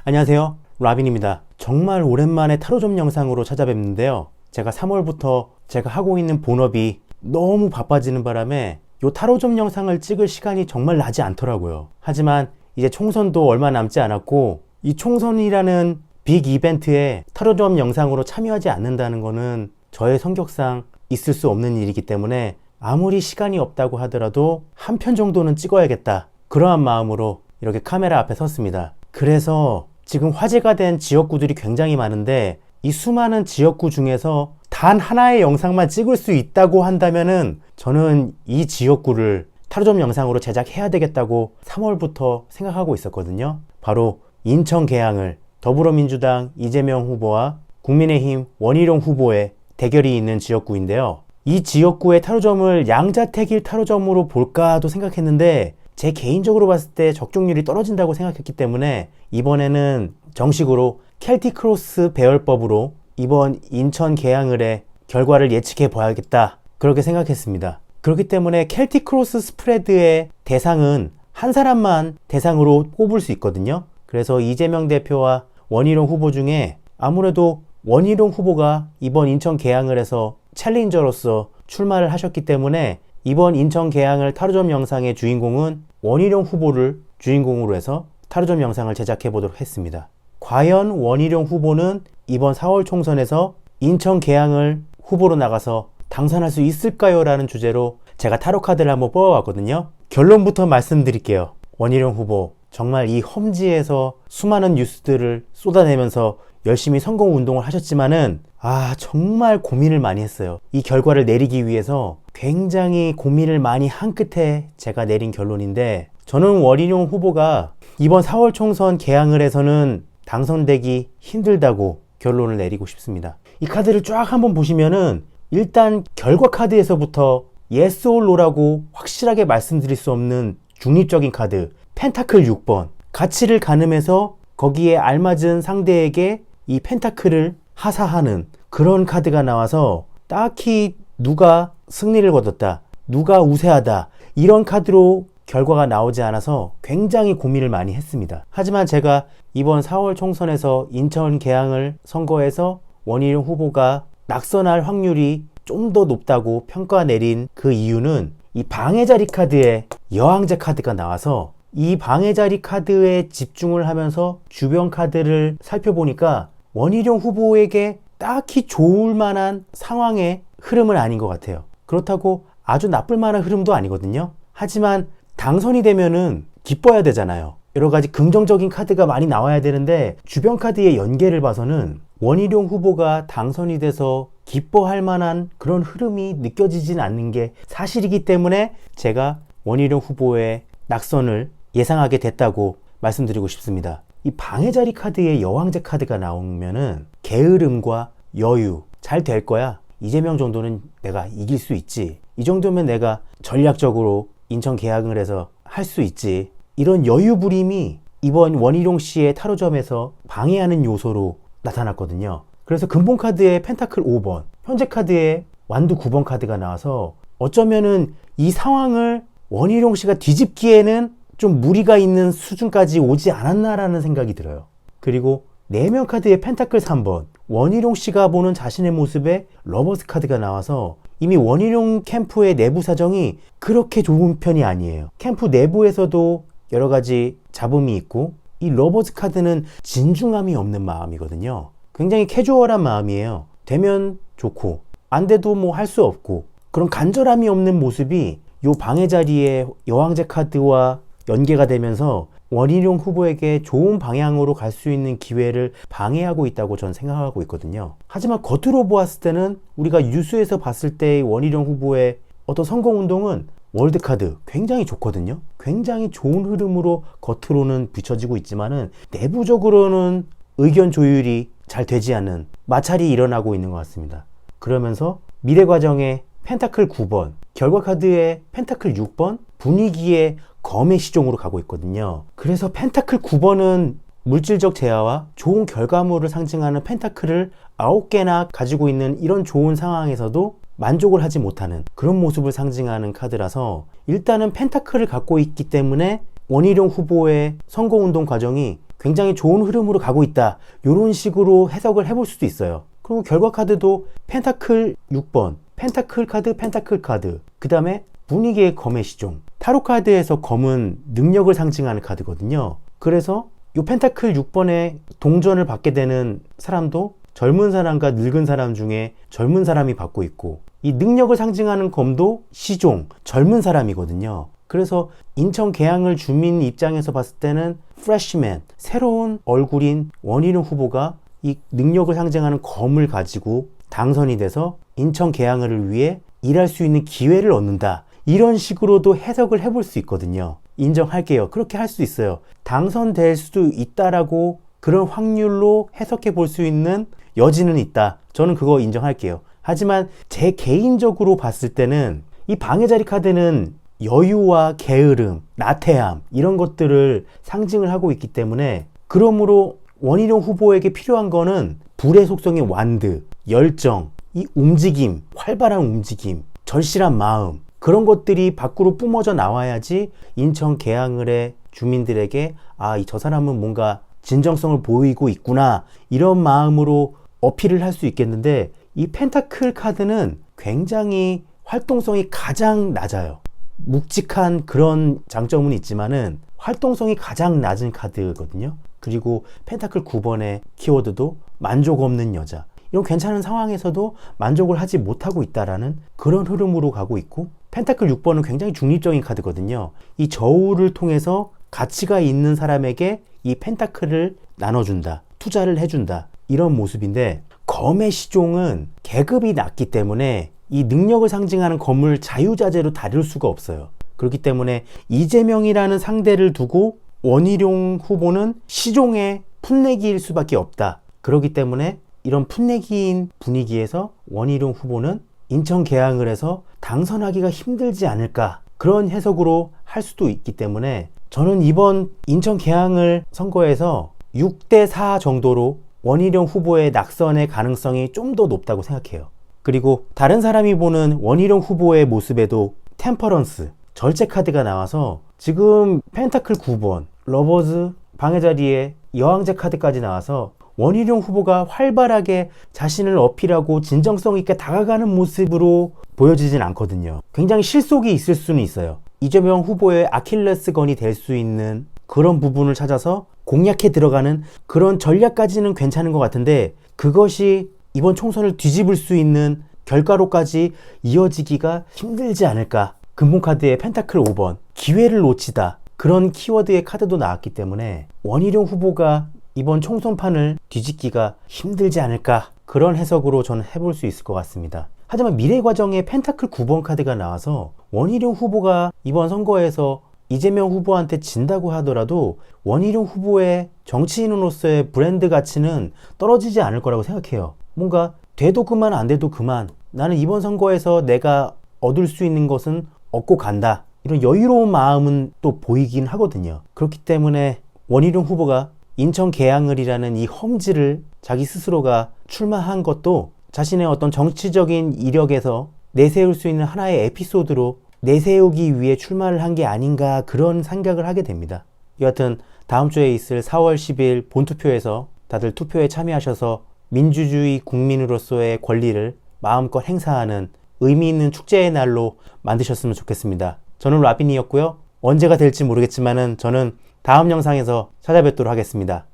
안녕하세요, 라빈입니다. 정말 오랜만에 타로점 영상으로 찾아뵙는데요. 제가 3월부터 제가 하고 있는 본업이 너무 바빠지는 바람에 요 타로점 영상을 찍을 시간이 정말 나지 않더라고요. 하지만 이제 총선도 얼마 남지 않았고, 이 총선이라는 빅 이벤트에 타로점 영상으로 참여하지 않는다는 거는 저의 성격상 있을 수 없는 일이기 때문에 아무리 시간이 없다고 하더라도 한 편 정도는 찍어야겠다, 그러한 마음으로 이렇게 카메라 앞에 섰습니다. 그래서 지금 화제가 된 지역구들이 굉장히 많은데, 이 수많은 지역구 중에서 단 하나의 영상만 찍을 수 있다고 한다면은 저는 이 지역구를 타로점 영상으로 제작해야 되겠다고 3월부터 생각하고 있었거든요. 바로 인천 계양을 더불어민주당 이재명 후보와 국민의힘 원희룡 후보의 대결이 있는 지역구인데요. 이 지역구의 타로점을 양자택일 타로점으로 볼까도 생각했는데, 제 개인적으로 봤을 때 적중률이 떨어진다고 생각했기 때문에 이번에는 정식으로 켈틱 크로스 배열법으로 이번 인천 계양을의 결과를 예측해 봐야겠다, 그렇게 생각했습니다. 그렇기 때문에 켈틱 크로스 스프레드의 대상은 한 사람만 대상으로 꼽을 수 있거든요. 그래서 이재명 대표와 원희룡 후보 중에 아무래도 원희룡 후보가 이번 인천 계양을에서 챌린저로서 출마를 하셨기 때문에 이번 인천 계양을 타로점 영상의 주인공은 원희룡 후보를 주인공으로 해서 타로점 영상을 제작해 보도록 했습니다. 과연 원희룡 후보는 이번 4월 총선에서 인천 계양을 후보로 나가서 당선할 수 있을까요? 라는 주제로 제가 타로 카드를 한번 뽑아봤거든요. 결론부터 말씀드릴게요. 원희룡 후보, 정말 이 험지에서 수많은 뉴스들을 쏟아내면서 열심히 선거운동을 하셨지만은 정말 고민을 많이 했어요. 이 결과를 내리기 위해서 굉장히 고민을 많이 한 끝에 제가 내린 결론인데, 저는 원희룡 후보가 이번 4월 총선 계양을에서는 당선되기 힘들다고 결론을 내리고 싶습니다. 이 카드를 쫙 한번 보시면은 일단 결과 카드에서부터 yes or no라고 확실하게 말씀드릴 수 없는 중립적인 카드, 펜타클 6번, 가치를 가늠해서 거기에 알맞은 상대에게 이 펜타클을 하사하는 그런 카드가 나와서 딱히 누가 승리를 거뒀다, 누가 우세하다, 이런 카드로 결과가 나오지 않아서 굉장히 고민을 많이 했습니다. 하지만 제가 이번 4월 총선에서 인천 계양을 선거에서 원희룡 후보가 낙선할 확률이 좀 더 높다고 평가 내린 그 이유는 이 방해자리 카드에 여왕제 카드가 나와서, 이 방해자리 카드에 집중을 하면서 주변 카드를 살펴보니까 원희룡 후보에게 딱히 좋을 만한 상황의 흐름은 아닌 것 같아요. 그렇다고 아주 나쁠 만한 흐름도 아니거든요. 하지만 당선이 되면은 기뻐야 되잖아요. 여러 가지 긍정적인 카드가 많이 나와야 되는데, 주변 카드의 연계를 봐서는 원희룡 후보가 당선이 돼서 기뻐할 만한 그런 흐름이 느껴지진 않는 게 사실이기 때문에 제가 원희룡 후보의 낙선을 예상하게 됐다고 말씀드리고 싶습니다. 이 방해자리 카드에 여왕제 카드가 나오면은 게으름과 여유, 잘 될 거야, 이재명 정도는 내가 이길 수 있지, 이 정도면 내가 전략적으로 인천 계양을 해서 할 수 있지, 이런 여유 부림이 이번 원희룡 씨의 타로점에서 방해하는 요소로 나타났거든요. 그래서 근본 카드에 펜타클 5번, 현재 카드에 완두 9번 카드가 나와서 어쩌면은 이 상황을 원희룡 씨가 뒤집기에는 좀 무리가 있는 수준까지 오지 않았나라는 생각이 들어요. 그리고 내면 카드에 펜타클 3번, 원희룡 씨가 보는 자신의 모습에 러버스 카드가 나와서 이미 원희룡 캠프의 내부 사정이 그렇게 좋은 편이 아니에요. 캠프 내부에서도 여러 가지 잡음이 있고, 이 러버스 카드는 진중함이 없는 마음이거든요. 굉장히 캐주얼한 마음이에요. 되면 좋고 안 돼도 뭐 할 수 없고, 그런 간절함이 없는 모습이 요 방해자리에 여왕제 카드와 연계가 되면서 원희룡 후보에게 좋은 방향으로 갈 수 있는 기회를 방해하고 있다고 전 생각하고 있거든요. 하지만 겉으로 보았을 때는, 우리가 뉴스에서 봤을 때의 원희룡 후보의 어떤 선거운동은 월드카드 굉장히 좋거든요. 굉장히 좋은 흐름으로 겉으로는 비춰지고 있지만은 내부적으로는 의견 조율이 잘 되지 않는 마찰이 일어나고 있는 것 같습니다. 그러면서 미래과정에 펜타클 9번, 결과 카드에 펜타클 6번, 분위기에 검의 시종으로 가고 있거든요. 그래서 펜타클 9번은 물질적 재화와 좋은 결과물을 상징하는 펜타클을 9개나 가지고 있는 이런 좋은 상황에서도 만족을 하지 못하는 그런 모습을 상징하는 카드라서, 일단은 펜타클을 갖고 있기 때문에 원희룡 후보의 선거운동 과정이 굉장히 좋은 흐름으로 가고 있다. 이런 식으로 해석을 해볼 수도 있어요. 그리고 결과 카드도 펜타클 6번, 펜타클 카드, 그 다음에 분위기의 검의 시종. 타로 카드에서 검은 능력을 상징하는 카드거든요. 그래서 이 펜타클 6번에 동전을 받게 되는 사람도 젊은 사람과 늙은 사람 중에 젊은 사람이 받고 있고, 이 능력을 상징하는 검도 시종, 젊은 사람이거든요. 그래서 인천 계양을 주민 입장에서 봤을 때는 프레시맨, 새로운 얼굴인 원희룡 후보가 이 능력을 상징하는 검을 가지고 당선이 돼서 인천 계양을 위해 일할 수 있는 기회를 얻는다. 이런 식으로도 해석을 해볼 수 있거든요. 인정할게요. 그렇게 할 수 있어요. 당선될 수도 있다라고 그런 확률로 해석해 볼 수 있는 여지는 있다. 저는 그거 인정할게요. 하지만 제 개인적으로 봤을 때는 이 방해자리 카드는 여유와 게으름, 나태함 이런 것들을 상징을 하고 있기 때문에, 그러므로 원희룡 후보에게 필요한 거는 불의 속성의 완드, 열정, 이 움직임, 활발한 움직임, 절실한 마음, 그런 것들이 밖으로 뿜어져 나와야지 인천 계양을의 주민들에게 저 사람은 뭔가 진정성을 보이고 있구나, 이런 마음으로 어필을 할 수 있겠는데, 이 펜타클 카드는 굉장히 활동성이 가장 낮아요. 묵직한 그런 장점은 있지만은 활동성이 가장 낮은 카드거든요. 그리고 펜타클 9번의 키워드도 만족 없는 여자. 이런 괜찮은 상황에서도 만족을 하지 못하고 있다라는 그런 흐름으로 가고 있고, 펜타클 6번은 굉장히 중립적인 카드거든요. 이 저울을 통해서 가치가 있는 사람에게 이 펜타클을 나눠준다, 투자를 해준다, 이런 모습인데, 검의 시종은 계급이 낮기 때문에 이 능력을 상징하는 검을 자유자재로 다룰 수가 없어요. 그렇기 때문에 이재명이라는 상대를 두고 원희룡 후보는 시종의 풋내기일 수밖에 없다. 그렇기 때문에 이런 풋내기인 분위기에서 원희룡 후보는 인천 계양을 해서 당선하기가 힘들지 않을까, 그런 해석으로 할 수도 있기 때문에 저는 이번 인천 계양을 선거에서 6대4 정도로 원희룡 후보의 낙선의 가능성이 좀 더 높다고 생각해요. 그리고 다른 사람이 보는 원희룡 후보의 모습에도 템퍼런스, 절제 카드가 나와서 지금 펜타클 9번, 러버즈, 방해자리에 여왕제 카드까지 나와서 원희룡 후보가 활발하게 자신을 어필하고 진정성 있게 다가가는 모습으로 보여지진 않거든요. 굉장히 실속이 있을 수는 있어요. 이재명 후보의 아킬레스건이 될 수 있는 그런 부분을 찾아서 공략해 들어가는 그런 전략까지는 괜찮은 것 같은데, 그것이 이번 총선을 뒤집을 수 있는 결과로까지 이어지기가 힘들지 않을까. 근본카드의 펜타클 5번, 기회를 놓치다, 그런 키워드의 카드도 나왔기 때문에 원희룡 후보가 이번 총선판을 뒤집기가 힘들지 않을까, 그런 해석으로 저는 해볼 수 있을 것 같습니다. 하지만 미래과정에 펜타클 9번 카드가 나와서 원희룡 후보가 이번 선거에서 이재명 후보한테 진다고 하더라도 원희룡 후보의 정치인으로서의 브랜드 가치는 떨어지지 않을 거라고 생각해요. 뭔가 돼도 그만 안 돼도 그만, 나는 이번 선거에서 내가 얻을 수 있는 것은 얻고 간다, 이런 여유로운 마음은 또 보이긴 하거든요. 그렇기 때문에 원희룡 후보가 인천 계양을이라는 이 험지를 자기 스스로가 출마한 것도 자신의 어떤 정치적인 이력에서 내세울 수 있는 하나의 에피소드로 내세우기 위해 출마를 한 게 아닌가, 그런 생각을 하게 됩니다. 여하튼 다음 주에 있을 4월 10일 본투표에서 다들 투표에 참여하셔서 민주주의 국민으로서의 권리를 마음껏 행사하는 의미 있는 축제의 날로 만드셨으면 좋겠습니다. 저는 라빈이었고요. 언제가 될지 모르겠지만은 저는 다음 영상에서 찾아뵙도록 하겠습니다.